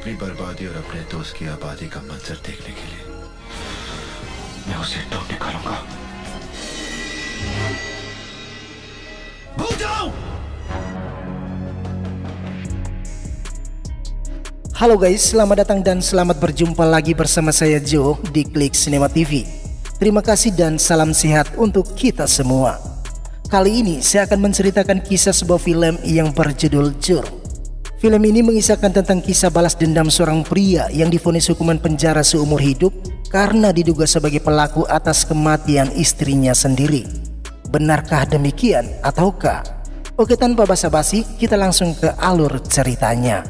अपनी बर्बादी और अपने दोस्त की आबादी का मंजर देखने के लिए मैं उसे ढूंढ निकालूंगा। भूल जाओ। Halo guys, selamat datang dan selamat berjumpa lagi bersama saya Joe di Klik Cinema TV. Terima kasih dan salam sehat untuk kita semua. Kali ini saya akan menceritakan kisah sebuah film yang berjudul Jur. Film ini mengisahkan tentang kisah balas dendam seorang pria yang divonis hukuman penjara seumur hidup karena diduga sebagai pelaku atas kematian istrinya sendiri. Benarkah demikian ataukah? Oke, tanpa basa-basi kita langsung ke alur ceritanya.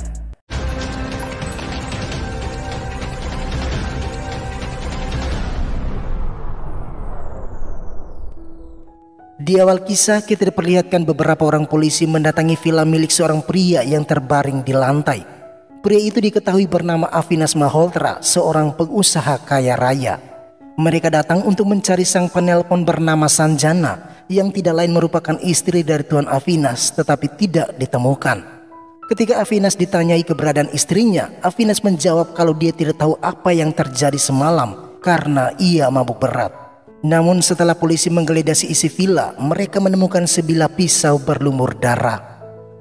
Di awal kisah kita diperlihatkan beberapa orang polisi mendatangi villa milik seorang pria yang terbaring di lantai. Pria itu diketahui bernama Avinas Malhotra, seorang pengusaha kaya raya. Mereka datang untuk mencari sang penelpon bernama Sanjana yang tidak lain merupakan istri dari Tuan Avinas tetapi tidak ditemukan. Ketika Avinas ditanyai keberadaan istrinya, Avinas menjawab kalau dia tidak tahu apa yang terjadi semalam karena ia mabuk berat. Namun setelah polisi menggeledah isi villa, mereka menemukan sebilah pisau berlumur darah.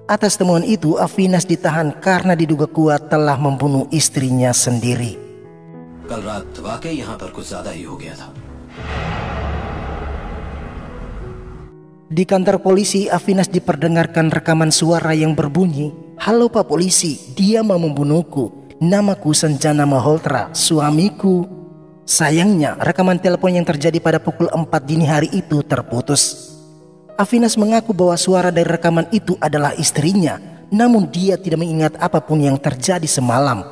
Atas temuan itu, Avinas ditahan karena diduga kuat telah membunuh istrinya sendiri. कल रात वाकई यहाँ पर कुछ ज्यादा ही हो गया था। Di kantor polisi, Avinas diperdengarkan rekaman suara yang berbunyi, "Halo Pak Polisi, dia mau membunuhku. Namaku Sanjana Malhotra, suamiku." Sayangnya, rekaman telepon yang terjadi pada pukul 4 dini hari itu terputus. Avinas mengaku bahwa suara dari rekaman itu adalah istrinya, namun dia tidak mengingat apapun yang terjadi semalam.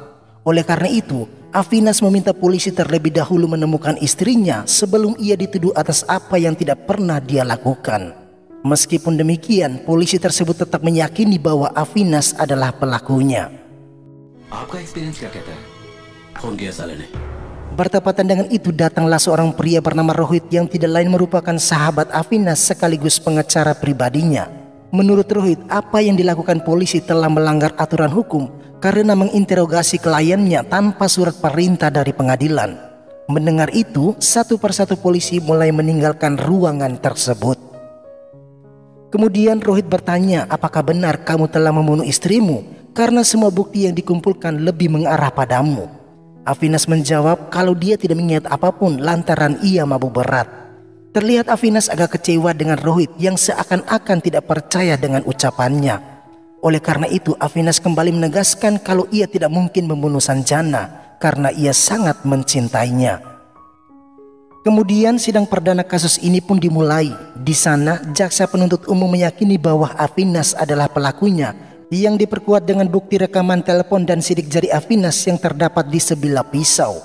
Oleh karena itu, Avinas meminta polisi terlebih dahulu menemukan istrinya sebelum ia dituduh atas apa yang tidak pernah dia lakukan. Meskipun demikian, polisi tersebut tetap meyakini bahwa Avinas adalah pelakunya. आपका एक्सपीरियंस क्या कहता है? खून किया साले ने। Bertepatan dengan itu datanglah seorang pria bernama Rohit yang tidak lain merupakan sahabat Avinas sekaligus pengacara pribadinya. Menurut Rohit, apa yang dilakukan polisi telah melanggar aturan hukum karena menginterogasi kliennya tanpa surat perintah dari pengadilan. Mendengar itu, satu persatu polisi mulai meninggalkan ruangan tersebut. Kemudian Rohit bertanya, apakah benar kamu telah membunuh istrimu karena semua bukti yang dikumpulkan lebih mengarah padamu? Avinas menjawab kalau dia tidak mengingat apapun lantaran ia mabuk berat. Terlihat Avinas agak kecewa dengan Rohit yang seakan-akan tidak percaya dengan ucapannya. Oleh karena itu Avinas kembali menegaskan kalau ia tidak mungkin membunuh Sanjana karena ia sangat mencintainya. Kemudian sidang perdana kasus ini pun dimulai. Di sana jaksa penuntut umum meyakini bahwa Avinas adalah pelakunya, yang diperkuat dengan bukti rekaman telepon dan sidik jari Avinas yang terdapat di sebilah pisau.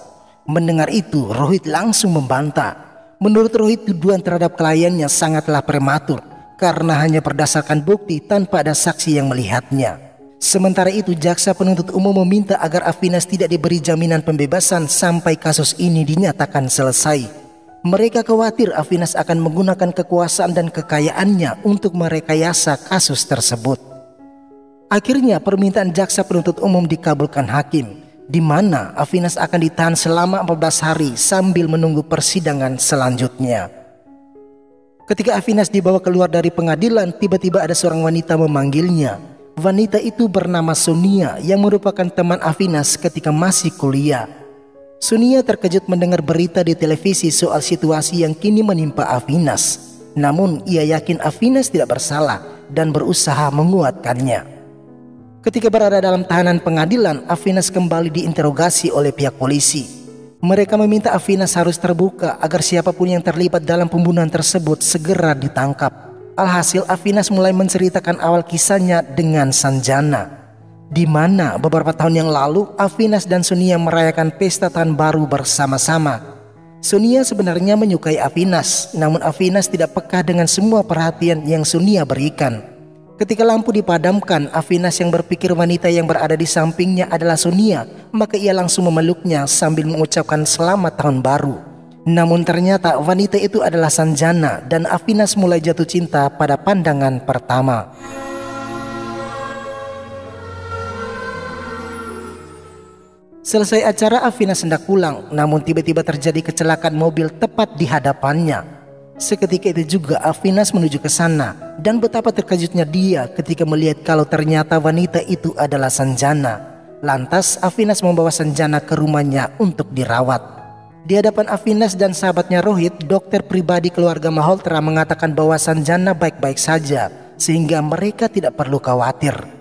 Mendengar itu, Rohit langsung membantah. Menurut Rohit, tuduhan terhadap kliennya sangatlah prematur karena hanya berdasarkan bukti tanpa ada saksi yang melihatnya. Sementara itu, jaksa penuntut umum meminta agar Avinas tidak diberi jaminan pembebasan sampai kasus ini dinyatakan selesai. Mereka khawatir Avinas akan menggunakan kekuasaan dan kekayaannya untuk merekayasa kasus tersebut. Akhirnya permintaan jaksa penuntut umum dikabulkan hakim, di mana Avinas akan ditahan selama 14 hari sambil menunggu persidangan selanjutnya. Ketika Avinas dibawa keluar dari pengadilan, tiba-tiba ada seorang wanita memanggilnya. Wanita itu bernama Sonia yang merupakan teman Avinas ketika masih kuliah. Sonia terkejut mendengar berita di televisi soal situasi yang kini menimpa Avinas. Namun ia yakin Avinas tidak bersalah dan berusaha menguatkannya. Ketika berada dalam tahanan pengadilan, Avinas kembali diinterogasi oleh pihak polisi. Mereka meminta Avinas harus terbuka agar siapapun yang terlibat dalam pembunuhan tersebut segera ditangkap. Alhasil Avinas mulai menceritakan awal kisahnya dengan Sanjana, di mana beberapa tahun yang lalu Avinas dan Sonia merayakan pesta tahun baru bersama-sama. Sonia sebenarnya menyukai Avinas, namun Avinas tidak peka dengan semua perhatian yang Sonia berikan. Ketika lampu dipadamkan, Avinas yang berpikir wanita yang berada di sampingnya adalah Sonia, maka ia langsung memeluknya sambil mengucapkan selamat tahun baru. Namun ternyata wanita itu adalah Sanjana dan Avinas mulai jatuh cinta pada pandangan pertama. Selesai acara, Afinas hendak pulang, namun tiba-tiba terjadi kecelakaan mobil tepat di hadapannya. Seketika itu juga Afinas menuju ke sana, dan betapa terkejutnya dia ketika melihat kalau ternyata wanita itu adalah Sanjana. Lantas Afinas membawa Sanjana ke rumahnya untuk dirawat. Di hadapan Afinas dan sahabatnya Rohit, dokter pribadi keluarga Malhotra mengatakan bahwa Sanjana baik-baik saja, sehingga mereka tidak perlu khawatir.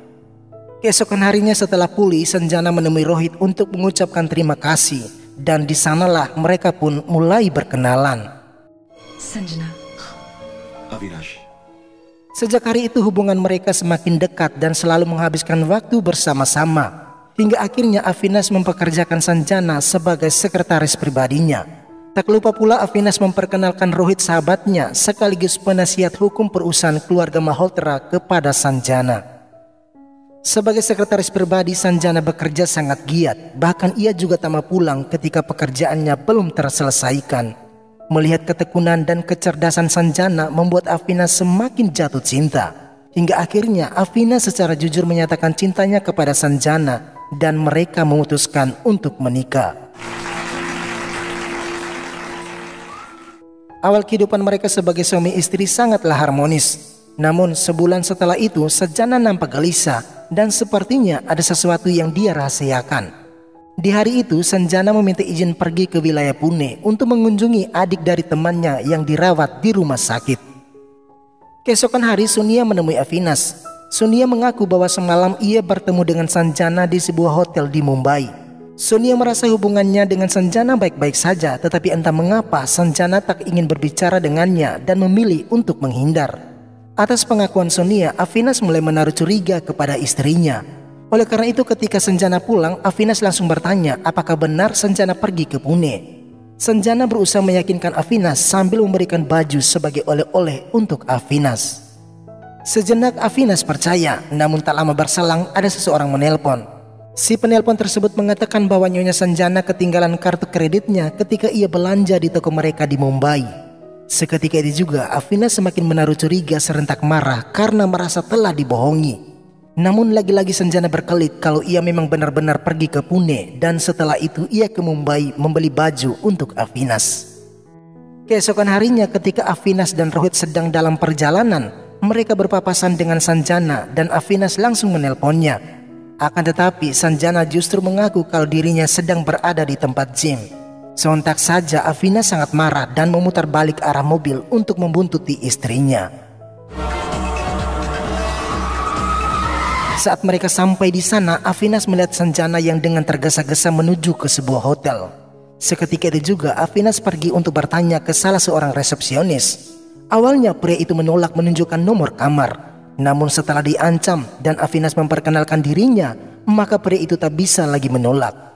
Keesokan harinya setelah pulih, Sanjana menemui Rohit untuk mengucapkan terima kasih, dan di sanalah mereka pun mulai berkenalan. Sanjana. Avinash. Sejak hari itu hubungan mereka semakin dekat dan selalu menghabiskan waktu bersama-sama. Hingga akhirnya Afinas mempekerjakan Sanjana sebagai sekretaris pribadinya. Tak lupa pula Afinas memperkenalkan Rohit sahabatnya sekaligus penasihat hukum perusahaan keluarga Malhotra kepada Sanjana. Sebagai sekretaris pribadi, Sanjana bekerja sangat giat. Bahkan ia juga tak mau pulang ketika pekerjaannya belum terselesaikan. Melihat ketekunan dan kecerdasan Sanjana membuat Afinas semakin jatuh cinta. Hingga akhirnya Afinas secara jujur menyatakan cintanya kepada Sanjana dan mereka memutuskan untuk menikah. Awal kehidupan mereka sebagai suami istri sangatlah harmonis. Namun sebulan setelah itu Sanjana nampak gelisah dan sepertinya ada sesuatu yang dia rahasiakan. Di hari itu Sanjana meminta izin pergi ke wilayah Pune untuk mengunjungi adik dari temannya yang dirawat di rumah sakit. Keesokan hari Sunia menemui Afinas. Sunia mengaku bahwa semalam ia bertemu dengan Sanjana di sebuah hotel di Mumbai. Sunia merasa hubungannya dengan Sanjana baik-baik saja, tetapi entah mengapa Sanjana tak ingin berbicara dengannya dan memilih untuk menghindar. Atas pengakuan Sunia, Afinas mulai menaruh curiga kepada istrinya. Oleh karena itu ketika Sanjana pulang, Afinas langsung bertanya apakah benar Sanjana pergi ke Pune. Sanjana berusaha meyakinkan Afinas sambil memberikan baju sebagai oleh-oleh untuk Afinas. Sejenak Afinas percaya, namun tak lama berselang ada seseorang menelpon. Si penelpon tersebut mengatakan bahwa Nyonya Sanjana ketinggalan kartu kreditnya ketika ia belanja di toko mereka di Mumbai. Seketika itu juga Afinas semakin menaruh curiga serentak marah karena merasa telah dibohongi. Namun lagi-lagi Sanjana berkelit kalau ia memang benar-benar pergi ke Pune dan setelah itu ia ke Mumbai membeli baju untuk Afinas. Keesokan harinya ketika Afinas dan Rohit sedang dalam perjalanan, mereka berpapasan dengan Sanjana dan Afinas langsung menelponnya. Akan tetapi Sanjana justru mengaku kalau dirinya sedang berada di tempat gym. Sontak saja Afinas sangat marah dan memutar balik arah mobil untuk membuntuti istrinya. Saat mereka sampai di sana, Afinas melihat Sanjana yang dengan tergesa-gesa menuju ke sebuah hotel. Seketika itu juga Afinas pergi untuk bertanya ke salah seorang resepsionis. Awalnya pria itu menolak menunjukkan nomor kamar. Namun setelah diancam dan Afinas memperkenalkan dirinya, maka pria itu tak bisa lagi menolak.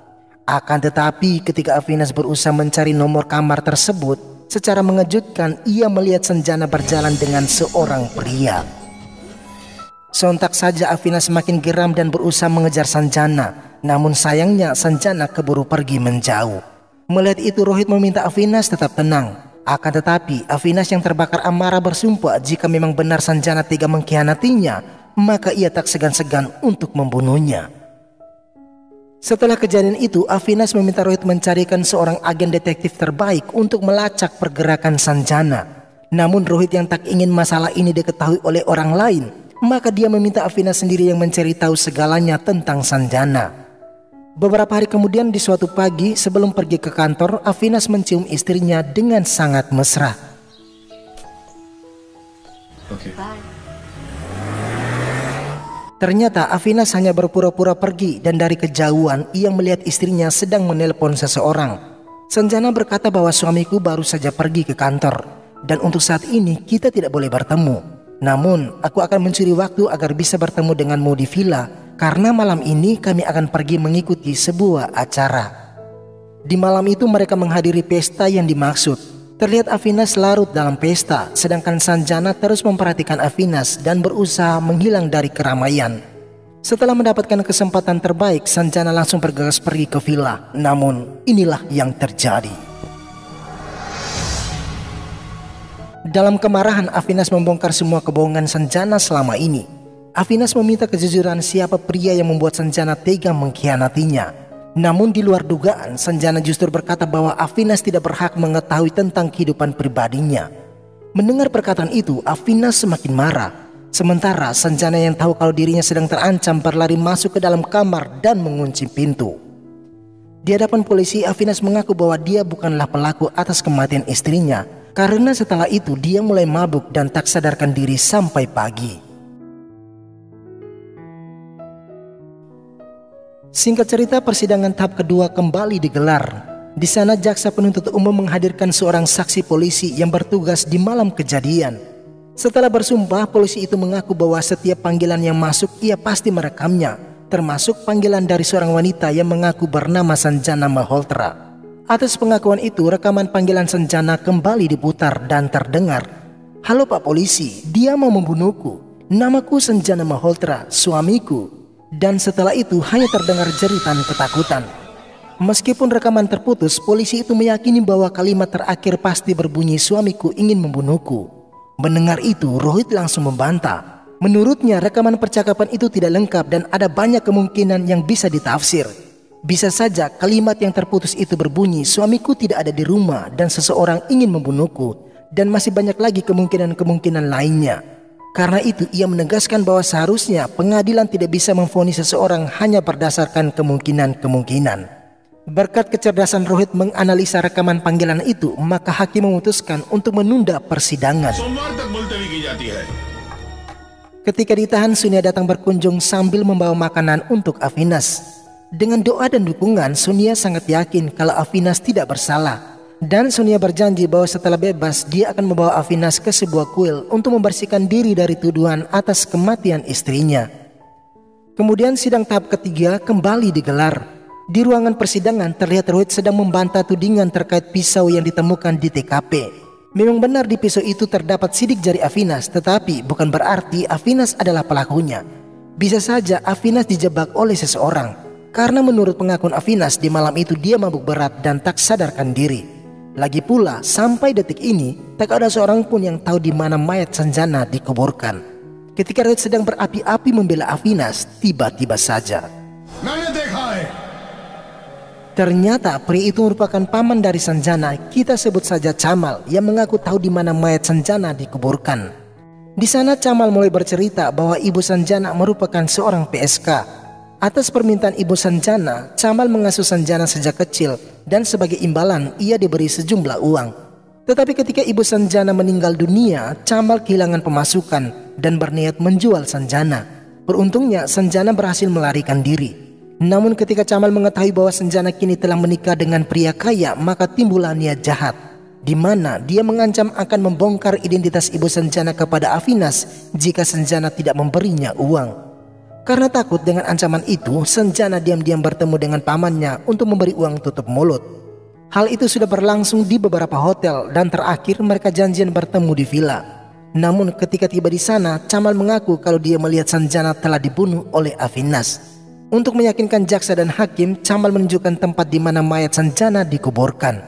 Akan tetapi ketika Afinas berusaha mencari nomor kamar tersebut, secara mengejutkan ia melihat Sanjana berjalan dengan seorang pria. Sontak saja Afinas semakin geram dan berusaha mengejar Sanjana. Namun sayangnya Sanjana keburu pergi menjauh. Melihat itu Rohit meminta Afinas tetap tenang. Akan tetapi Afinas yang terbakar amarah bersumpah jika memang benar Sanjana tega mengkhianatinya, maka ia tak segan-segan untuk membunuhnya. Setelah kejadian itu Afinas meminta Rohit mencarikan seorang agen detektif terbaik untuk melacak pergerakan Sanjana. Namun Rohit yang tak ingin masalah ini diketahui oleh orang lain, maka dia meminta Afinas sendiri yang mencari tahu segalanya tentang Sanjana. Beberapa hari kemudian di suatu pagi sebelum pergi ke kantor, Afinas mencium istrinya dengan sangat mesra. Okay. Ternyata Afinas hanya berpura-pura pergi dan dari kejauhan ia melihat istrinya sedang menelpon seseorang. Sanjana berkata bahwa suamiku baru saja pergi ke kantor dan untuk saat ini kita tidak boleh bertemu. Namun, aku akan mencuri waktu agar bisa bertemu denganmu di villa karena malam ini kami akan pergi mengikuti sebuah acara. Di malam itu mereka menghadiri pesta yang dimaksud. Terlihat Afinas larut dalam pesta, sedangkan Sanjana terus memperhatikan Afinas dan berusaha menghilang dari keramaian. Setelah mendapatkan kesempatan terbaik, Sanjana langsung bergegas pergi ke villa. Namun, inilah yang terjadi. Dalam kemarahan, Afinas membongkar semua kebohongan Sanjana selama ini. Afinas meminta kejujuran siapa pria yang membuat Sanjana tega mengkhianatinya. Namun di luar dugaan, Sanjana justru berkata bahwa Afinas tidak berhak mengetahui tentang kehidupan pribadinya. Mendengar perkataan itu, Afinas semakin marah. Sementara Sanjana yang tahu kalau dirinya sedang terancam berlari masuk ke dalam kamar dan mengunci pintu. Di hadapan polisi, Afinas mengaku bahwa dia bukanlah pelaku atas kematian istrinya, karena setelah itu dia mulai mabuk dan tak sadarkan diri sampai pagi. Singkat cerita, persidangan tahap kedua kembali digelar. Di sana jaksa penuntut umum menghadirkan seorang saksi polisi yang bertugas di malam kejadian. Setelah bersumpah, polisi itu mengaku bahwa setiap panggilan yang masuk ia pasti merekamnya, termasuk panggilan dari seorang wanita yang mengaku bernama Sanjana Malhotra. Atas pengakuan itu, rekaman panggilan Sanjana kembali diputar dan terdengar. "Halo Pak Polisi, dia mau membunuhku. Namaku Sanjana Malhotra, suamiku." Dan setelah itu hanya terdengar jeritan ketakutan. Meskipun rekaman terputus, polisi itu meyakini bahwa kalimat terakhir pasti berbunyi "suamiku ingin membunuhku." Mendengar itu, Rohit langsung membantah. Menurutnya rekaman percakapan itu tidak lengkap dan ada banyak kemungkinan yang bisa ditafsir. Bisa saja kalimat yang terputus itu berbunyi "suamiku tidak ada di rumah dan seseorang ingin membunuhku." Dan masih banyak lagi kemungkinan-kemungkinan lainnya. Karena itu ia menegaskan bahwa seharusnya pengadilan tidak bisa memvonis seseorang hanya berdasarkan kemungkinan-kemungkinan. Berkat kecerdasan Rohit menganalisa rekaman panggilan itu, maka hakim memutuskan untuk menunda persidangan. Ketika ditahan, Sunia datang berkunjung sambil membawa makanan untuk Afinas. Dengan doa dan dukungan, Sunia sangat yakin kalau Afinas tidak bersalah. Dan Sunia berjanji bahwa setelah bebas dia akan membawa Afinas ke sebuah kuil untuk membersihkan diri dari tuduhan atas kematian istrinya. Kemudian sidang tahap ketiga kembali digelar. Di ruangan persidangan terlihat Rohit sedang membantah tudingan terkait pisau yang ditemukan di TKP. Memang benar di pisau itu terdapat sidik jari Afinas, tetapi bukan berarti Afinas adalah pelakunya. Bisa saja Afinas dijebak oleh seseorang, karena menurut pengakuan Afinas di malam itu dia mabuk berat dan tak sadarkan diri. Lagi pula, sampai detik ini, tak ada seorang pun yang tahu di mana mayat Sanjana dikuburkan. Ketika Rohit sedang berapi-api membela Afinas, tiba-tiba saja ternyata pria itu merupakan paman dari Sanjana, kita sebut saja Camal, yang mengaku tahu di mana mayat Sanjana dikuburkan. Di sana Camal mulai bercerita bahwa ibu Sanjana merupakan seorang PSK. Atas permintaan ibu Sanjana, Camal mengasuh Sanjana sejak kecil dan sebagai imbalan ia diberi sejumlah uang. Tetapi ketika ibu Sanjana meninggal dunia, Camal kehilangan pemasukan dan berniat menjual Sanjana. Beruntungnya Sanjana berhasil melarikan diri. Namun ketika Camal mengetahui bahwa Sanjana kini telah menikah dengan pria kaya, maka timbullah niat jahat, di mana dia mengancam akan membongkar identitas ibu Sanjana kepada Afinas jika Sanjana tidak memberinya uang. Karena takut dengan ancaman itu, Sanjana diam-diam bertemu dengan pamannya untuk memberi uang tutup mulut. Hal itu sudah berlangsung di beberapa hotel dan terakhir mereka janjian bertemu di villa. Namun ketika tiba di sana, Camal mengaku kalau dia melihat Sanjana telah dibunuh oleh Afinas. Untuk meyakinkan jaksa dan hakim, Camal menunjukkan tempat di mana mayat Sanjana dikuburkan.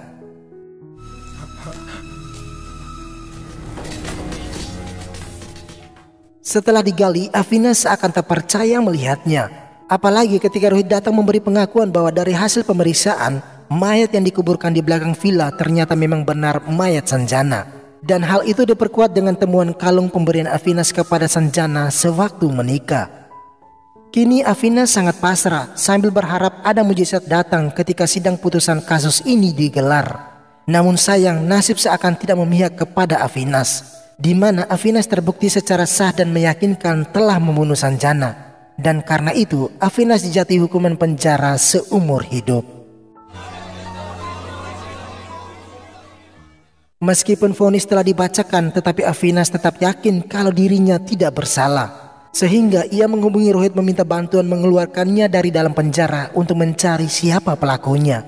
Setelah digali, Afinas seakan tak percaya melihatnya. Apalagi ketika Rohit datang memberi pengakuan bahwa dari hasil pemeriksaan, mayat yang dikuburkan di belakang villa ternyata memang benar mayat Sanjana. Dan hal itu diperkuat dengan temuan kalung pemberian Afinas kepada Sanjana sewaktu menikah. Kini Afinas sangat pasrah sambil berharap ada mujizat datang ketika sidang putusan kasus ini digelar. Namun sayang, nasib seakan tidak memihak kepada Afinas, di mana Afinas terbukti secara sah dan meyakinkan telah membunuh Sanjana. Dan karena itu Afinas dijatuhi hukuman penjara seumur hidup. Meskipun vonis telah dibacakan, tetapi Afinas tetap yakin kalau dirinya tidak bersalah. Sehingga ia menghubungi Rohit meminta bantuan mengeluarkannya dari dalam penjara untuk mencari siapa pelakunya.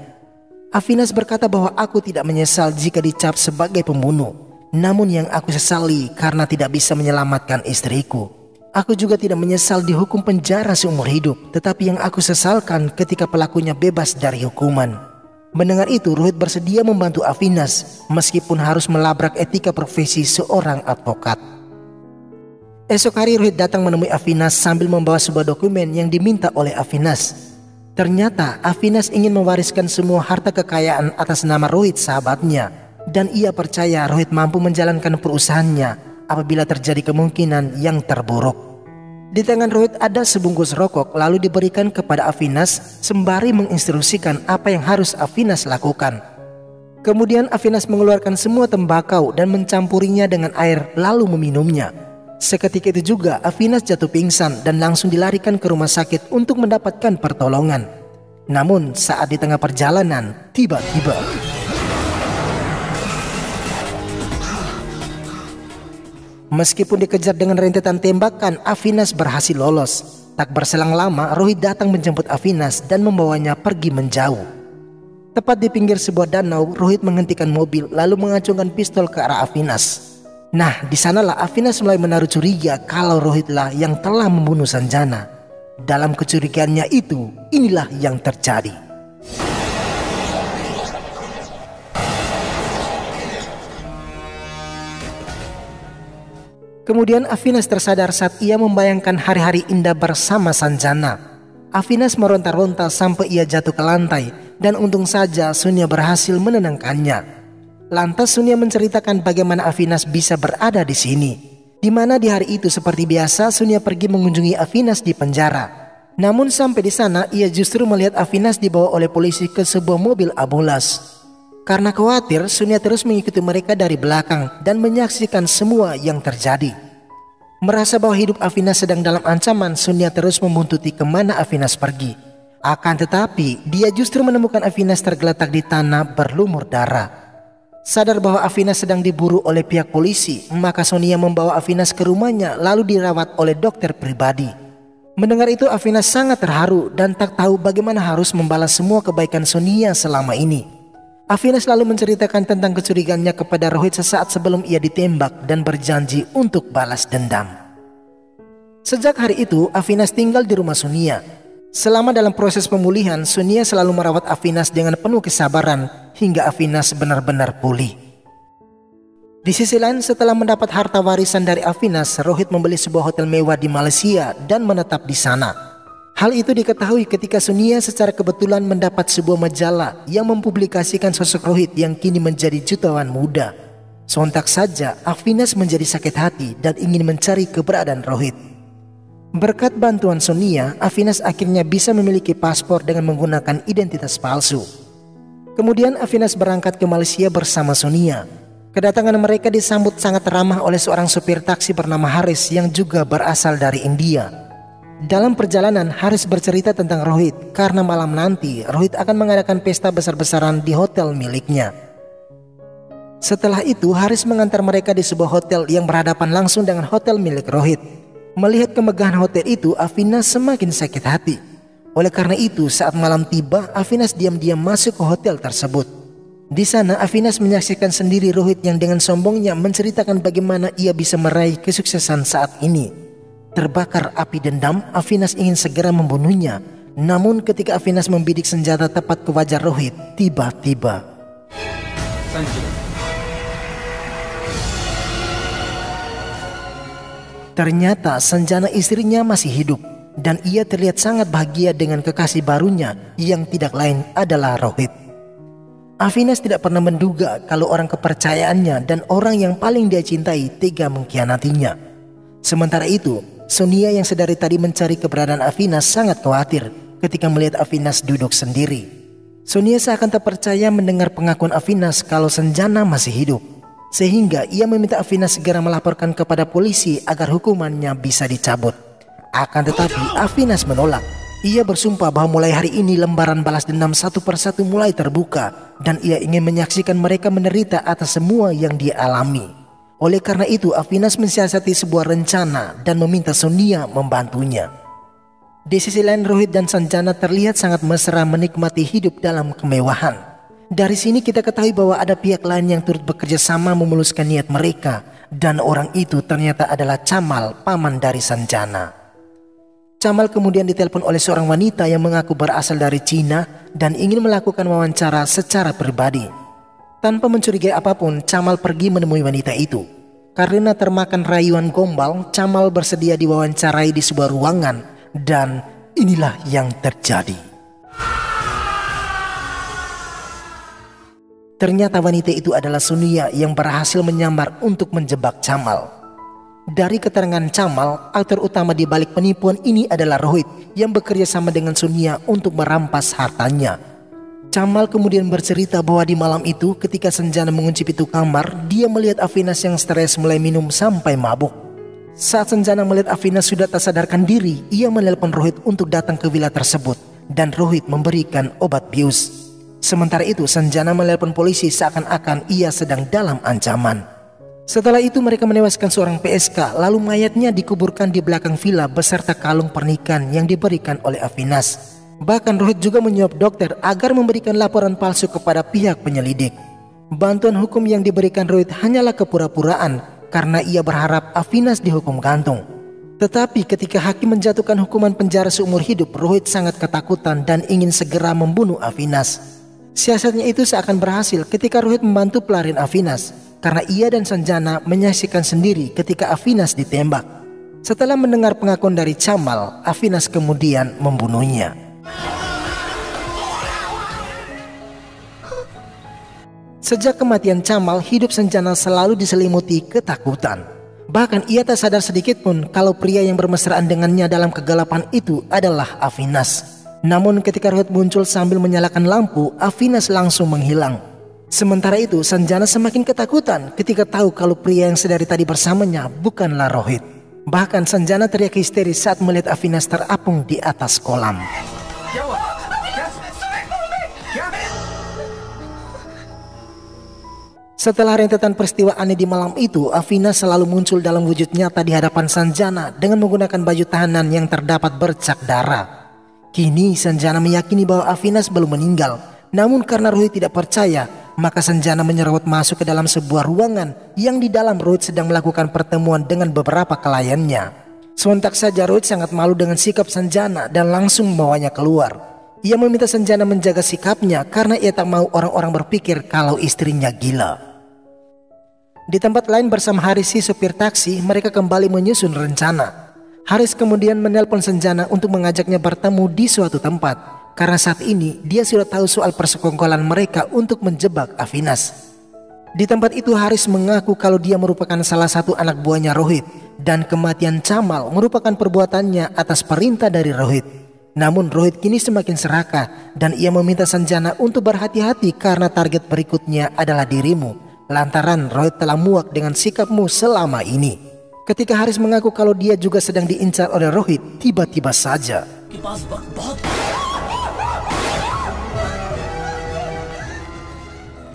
Afinas berkata bahwa aku tidak menyesal jika dicap sebagai pembunuh. Namun yang aku sesali karena tidak bisa menyelamatkan istriku. Aku juga tidak menyesal dihukum penjara seumur hidup, tetapi yang aku sesalkan ketika pelakunya bebas dari hukuman. Mendengar itu, Rohit bersedia membantu Afinas meskipun harus melabrak etika profesi seorang advokat. Esok hari Rohit datang menemui Afinas sambil membawa sebuah dokumen yang diminta oleh Afinas. Ternyata Afinas ingin mewariskan semua harta kekayaan atas nama Rohit sahabatnya, dan ia percaya Rohit mampu menjalankan perusahaannya apabila terjadi kemungkinan yang terburuk. Di tangan Rohit ada sebungkus rokok lalu diberikan kepada Afinas sembari menginstruksikan apa yang harus Afinas lakukan. Kemudian Afinas mengeluarkan semua tembakau dan mencampurinya dengan air lalu meminumnya. Seketika itu juga Afinas jatuh pingsan dan langsung dilarikan ke rumah sakit untuk mendapatkan pertolongan. Namun saat di tengah perjalanan, tiba-tiba meskipun dikejar dengan rentetan tembakan, Afinas berhasil lolos. Tak berselang lama, Rohit datang menjemput Afinas dan membawanya pergi menjauh. Tepat di pinggir sebuah danau, Rohit menghentikan mobil lalu mengacungkan pistol ke arah Afinas. Nah, di sanalah Afinas mulai menaruh curiga kalau Rohitlah yang telah membunuh Sanjana. Dalam kecurigaannya itu, inilah yang terjadi. Kemudian Afinas tersadar saat ia membayangkan hari-hari indah bersama Sanjana. Afinas meronta-ronta sampai ia jatuh ke lantai, dan untung saja Sunia berhasil menenangkannya. Lantas Sunia menceritakan bagaimana Afinas bisa berada di sini, di mana di hari itu seperti biasa Sunia pergi mengunjungi Afinas di penjara. Namun sampai di sana ia justru melihat Afinas dibawa oleh polisi ke sebuah mobil ambulans. Karena khawatir, Sunia terus mengikuti mereka dari belakang dan menyaksikan semua yang terjadi. Merasa bahwa hidup Afinas sedang dalam ancaman, Sunia terus membuntuti kemana Afinas pergi. Akan tetapi dia justru menemukan Afinas tergeletak di tanah berlumur darah. Sadar bahwa Afinas sedang diburu oleh pihak polisi, maka Sonia membawa Afinas ke rumahnya lalu dirawat oleh dokter pribadi. Mendengar itu Afinas sangat terharu dan tak tahu bagaimana harus membalas semua kebaikan Sonia selama ini. Afinas lalu menceritakan tentang kecurigaannya kepada Rohit sesaat sebelum ia ditembak dan berjanji untuk balas dendam. Sejak hari itu Afinas tinggal di rumah Sonia. Selama dalam proses pemulihan, Sonia selalu merawat Afinas dengan penuh kesabaran hingga Afinas benar-benar pulih. Di sisi lain, setelah mendapat harta warisan dari Afinas, Rohit membeli sebuah hotel mewah di Malaysia dan menetap di sana. Hal itu diketahui ketika Sonia secara kebetulan mendapat sebuah majalah yang mempublikasikan sosok Rohit yang kini menjadi jutawan muda. Sontak saja Afinas menjadi sakit hati dan ingin mencari keberadaan Rohit. Berkat bantuan Sonia, Afinas akhirnya bisa memiliki paspor dengan menggunakan identitas palsu. Kemudian Afinas berangkat ke Malaysia bersama Sonia. Kedatangan mereka disambut sangat ramah oleh seorang supir taksi bernama Haris yang juga berasal dari India. Dalam perjalanan, Haris bercerita tentang Rohit karena malam nanti Rohit akan mengadakan pesta besar-besaran di hotel miliknya. Setelah itu Haris mengantar mereka di sebuah hotel yang berhadapan langsung dengan hotel milik Rohit. Melihat kemegahan hotel itu, Afinas semakin sakit hati. Oleh karena itu, saat malam tiba, Afinas diam-diam masuk ke hotel tersebut. Di sana, Afinas menyaksikan sendiri Rohit yang dengan sombongnya menceritakan bagaimana ia bisa meraih kesuksesan saat ini. Terbakar api dendam, Afinas ingin segera membunuhnya. Namun ketika Afinas membidik senjata tepat ke wajah Rohit, tiba-tiba ternyata Sanjana istrinya masih hidup dan ia terlihat sangat bahagia dengan kekasih barunya yang tidak lain adalah Rohit. Afinas tidak pernah menduga kalau orang kepercayaannya dan orang yang paling dia cintai tega mengkhianatinya. Sementara itu, Sonia yang sedari tadi mencari keberadaan Afinas sangat khawatir ketika melihat Afinas duduk sendiri. Sonia seakan tak percaya mendengar pengakuan Afinas kalau Sanjana masih hidup. Sehingga ia meminta Afinas segera melaporkan kepada polisi agar hukumannya bisa dicabut. Akan tetapi Afinas menolak. Ia bersumpah bahwa mulai hari ini lembaran balas dendam satu persatu mulai terbuka dan ia ingin menyaksikan mereka menderita atas semua yang dia alami. Oleh karena itu Afinas mensiasati sebuah rencana dan meminta Sonia membantunya. Di sisi lain Rohit dan Sanjana terlihat sangat mesra menikmati hidup dalam kemewahan. Dari sini kita ketahui bahwa ada pihak lain yang turut bekerja sama memuluskan niat mereka, dan orang itu ternyata adalah Camal, paman dari Sanjana. Camal kemudian ditelepon oleh seorang wanita yang mengaku berasal dari Cina dan ingin melakukan wawancara secara pribadi. Tanpa mencurigai apapun, Camal pergi menemui wanita itu. Karena termakan rayuan gombal, Camal bersedia diwawancarai di sebuah ruangan dan inilah yang terjadi. Ternyata wanita itu adalah Sunia yang berhasil menyamar untuk menjebak Camal. Dari keterangan Camal, aktor utama di balik penipuan ini adalah Rohit yang bekerja sama dengan Sunia untuk merampas hartanya. Camal kemudian bercerita bahwa di malam itu ketika Sanjana mengunci pintu kamar, dia melihat Avinas yang stres mulai minum sampai mabuk. Saat Sanjana melihat Avinas sudah tak sadarkan diri, ia menelpon Rohit untuk datang ke villa tersebut dan Rohit memberikan obat bius. Sementara itu Sanjana menelpon polisi seakan-akan ia sedang dalam ancaman. Setelah itu mereka menewaskan seorang PSK, lalu mayatnya dikuburkan di belakang villa beserta kalung pernikahan yang diberikan oleh Avinas. Bahkan Rohit juga menyuap dokter agar memberikan laporan palsu kepada pihak penyelidik. Bantuan hukum yang diberikan Rohit hanyalah kepura-puraan karena ia berharap Avinas dihukum gantung. Tetapi ketika hakim menjatuhkan hukuman penjara seumur hidup, Rohit sangat ketakutan dan ingin segera membunuh Avinas. Siasatnya itu seakan berhasil ketika Rohit membantu pelarian Avinas karena ia dan Sanjana menyaksikan sendiri ketika Avinas ditembak. Setelah mendengar pengakuan dari Camal, Avinas kemudian membunuhnya. Sejak kematian Camal, hidup Sanjana selalu diselimuti ketakutan. Bahkan ia tak sadar sedikit pun kalau pria yang bermesraan dengannya dalam kegelapan itu adalah Avinas. Namun ketika Rohit muncul sambil menyalakan lampu, Avinas langsung menghilang. Sementara itu Sanjana semakin ketakutan ketika tahu kalau pria yang sedari tadi bersamanya bukanlah Rohit. Bahkan Sanjana teriak histeris saat melihat Avinas terapung di atas kolam. Setelah rentetan peristiwa aneh di malam itu, Avinas selalu muncul dalam wujud nyata di hadapan Sanjana dengan menggunakan baju tahanan yang terdapat bercak darah. Kini Sanjana meyakini bahwa Avinas belum meninggal. Namun karena Rohit tidak percaya, maka Sanjana menyerobot masuk ke dalam sebuah ruangan yang di dalam Rohit sedang melakukan pertemuan dengan beberapa kliennya. Sontak saja Rohit sangat malu dengan sikap Sanjana dan langsung membawanya keluar. Ia meminta Sanjana menjaga sikapnya karena ia tak mau orang-orang berpikir kalau istrinya gila. Di tempat lain bersama Haris si supir taksi, mereka kembali menyusun rencana. Haris kemudian menelpon Sanjana untuk mengajaknya bertemu di suatu tempat karena saat ini dia sudah tahu soal persekongkolan mereka untuk menjebak Avinas. Di tempat itu Haris mengaku kalau dia merupakan salah satu anak buahnya Rohit dan kematian Camal merupakan perbuatannya atas perintah dari Rohit. Namun Rohit kini semakin serakah dan ia meminta Sanjana untuk berhati-hati karena target berikutnya adalah dirimu lantaran Rohit telah muak dengan sikapmu selama ini. Ketika Haris mengaku kalau dia juga sedang diincar oleh Rohit, tiba-tiba saja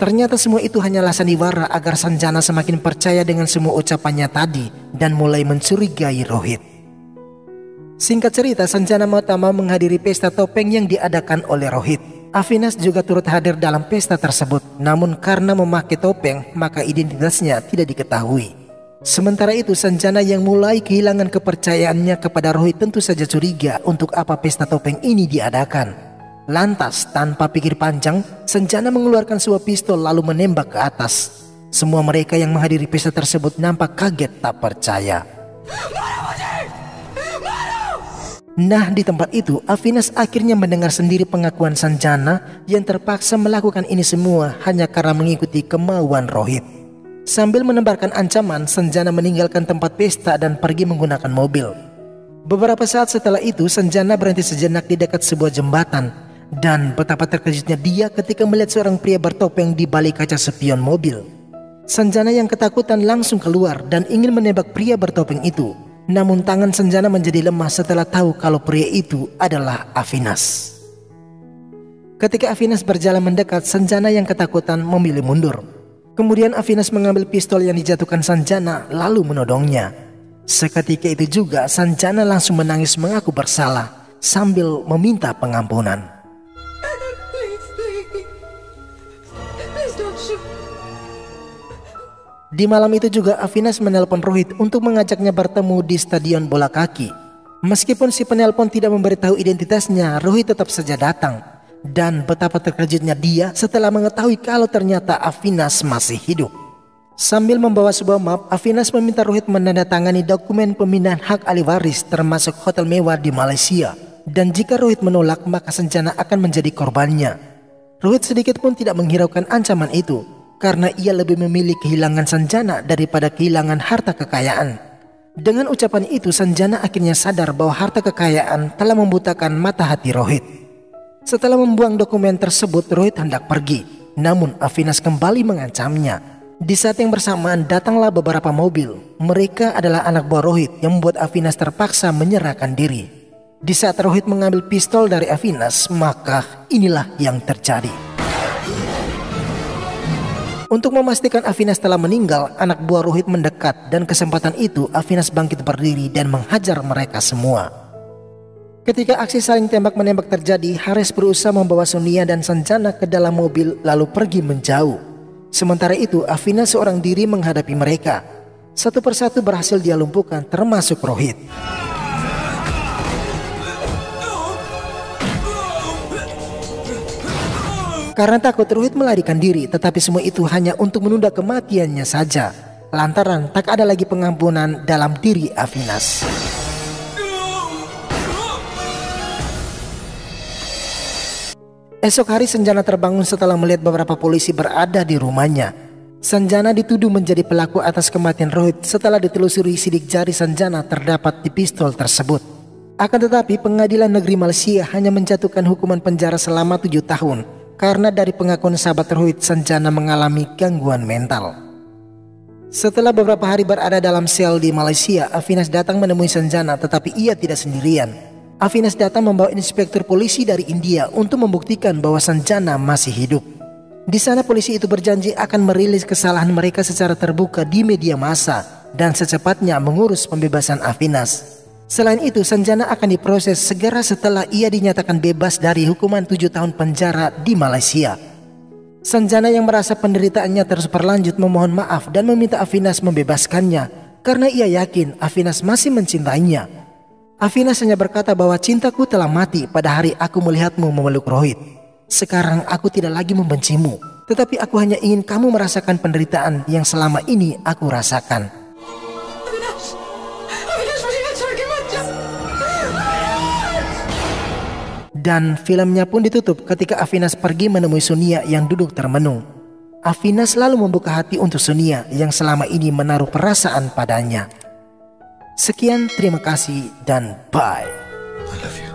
ternyata semua itu hanyalah sandiwara agar Sanjana semakin percaya dengan semua ucapannya tadi dan mulai mencurigai Rohit. Singkat cerita, Sanjana mau tak mau menghadiri pesta topeng yang diadakan oleh Rohit. Avinas juga turut hadir dalam pesta tersebut, namun karena memakai topeng maka identitasnya tidak diketahui. Sementara itu Sanjana yang mulai kehilangan kepercayaannya kepada Rohit tentu saja curiga untuk apa pesta topeng ini diadakan. Lantas tanpa pikir panjang, Sanjana mengeluarkan sebuah pistol lalu menembak ke atas. Semua mereka yang menghadiri pesta tersebut nampak kaget tak percaya. Nah di tempat itu Avinas akhirnya mendengar sendiri pengakuan Sanjana yang terpaksa melakukan ini semua hanya karena mengikuti kemauan Rohit. Sambil menebarkan ancaman, Sanjana meninggalkan tempat pesta dan pergi menggunakan mobil. Beberapa saat setelah itu, Sanjana berhenti sejenak di dekat sebuah jembatan. Dan betapa terkejutnya dia ketika melihat seorang pria bertopeng di balik kaca spion mobil. Sanjana yang ketakutan langsung keluar dan ingin menembak pria bertopeng itu. Namun tangan Sanjana menjadi lemah setelah tahu kalau pria itu adalah Avinas. Ketika Avinas berjalan mendekat, Sanjana yang ketakutan memilih mundur. Kemudian Avinas mengambil pistol yang dijatuhkan Sanjana lalu menodongnya. Seketika itu juga Sanjana langsung menangis mengaku bersalah sambil meminta pengampunan. Di malam itu juga Avinas menelpon Rohit untuk mengajaknya bertemu di stadion bola kaki. Meskipun si penelpon tidak memberitahu identitasnya, Rohit tetap saja datang. Dan betapa terkejutnya dia setelah mengetahui kalau ternyata Avinas masih hidup. Sambil membawa sebuah map, Avinas meminta Rohit menandatangani dokumen pemindahan hak ahli waris termasuk hotel mewah di Malaysia. Dan jika Rohit menolak maka Sanjana akan menjadi korbannya. Rohit sedikit pun tidak menghiraukan ancaman itu karena ia lebih memilih kehilangan Sanjana daripada kehilangan harta kekayaan. Dengan ucapan itu, Sanjana akhirnya sadar bahwa harta kekayaan telah membutakan mata hati Rohit. Setelah membuang dokumen tersebut, Rohit hendak pergi, namun Avinas kembali mengancamnya. Di saat yang bersamaan datanglah beberapa mobil. Mereka adalah anak buah Rohit yang membuat Avinas terpaksa menyerahkan diri. Di saat Rohit mengambil pistol dari Avinas, maka inilah yang terjadi. Untuk memastikan Avinas telah meninggal, anak buah Rohit mendekat dan kesempatan itu Avinas bangkit berdiri dan menghajar mereka semua. Ketika aksi saling tembak-menembak terjadi, Haris berusaha membawa Sonia dan Sanjana ke dalam mobil lalu pergi menjauh. Sementara itu, Avinas seorang diri menghadapi mereka. Satu persatu berhasil dia lumpuhkan, termasuk Rohit. Karena takut, Rohit melarikan diri, tetapi semua itu hanya untuk menunda kematiannya saja. Lantaran tak ada lagi pengampunan dalam diri Avinas. Esok hari Sanjana terbangun setelah melihat beberapa polisi berada di rumahnya. Sanjana dituduh menjadi pelaku atas kematian Rohit setelah ditelusuri sidik jari Sanjana terdapat di pistol tersebut. Akan tetapi pengadilan negeri Malaysia hanya menjatuhkan hukuman penjara selama 7 tahun karena dari pengakuan sahabat Rohit, Sanjana mengalami gangguan mental. Setelah beberapa hari berada dalam sel di Malaysia, Avinas datang menemui Sanjana tetapi ia tidak sendirian. Avinas datang membawa inspektur polisi dari India untuk membuktikan bahwa Sanjana masih hidup. Di sana polisi itu berjanji akan merilis kesalahan mereka secara terbuka di media massa dan secepatnya mengurus pembebasan Avinas. Selain itu, Sanjana akan diproses segera setelah ia dinyatakan bebas dari hukuman 7 tahun penjara di Malaysia. Sanjana yang merasa penderitaannya terus berlanjut memohon maaf dan meminta Avinas membebaskannya karena ia yakin Avinas masih mencintainya. Avinas hanya berkata bahwa cintaku telah mati pada hari aku melihatmu memeluk Rohit. Sekarang aku tidak lagi membencimu, tetapi aku hanya ingin kamu merasakan penderitaan yang selama ini aku rasakan. Dan filmnya pun ditutup ketika Avinas pergi menemui Sonia yang duduk termenung. Avinas lalu membuka hati untuk Sonia yang selama ini menaruh perasaan padanya. Sekian, terima kasih dan bye. I love you.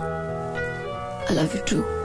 I love you too.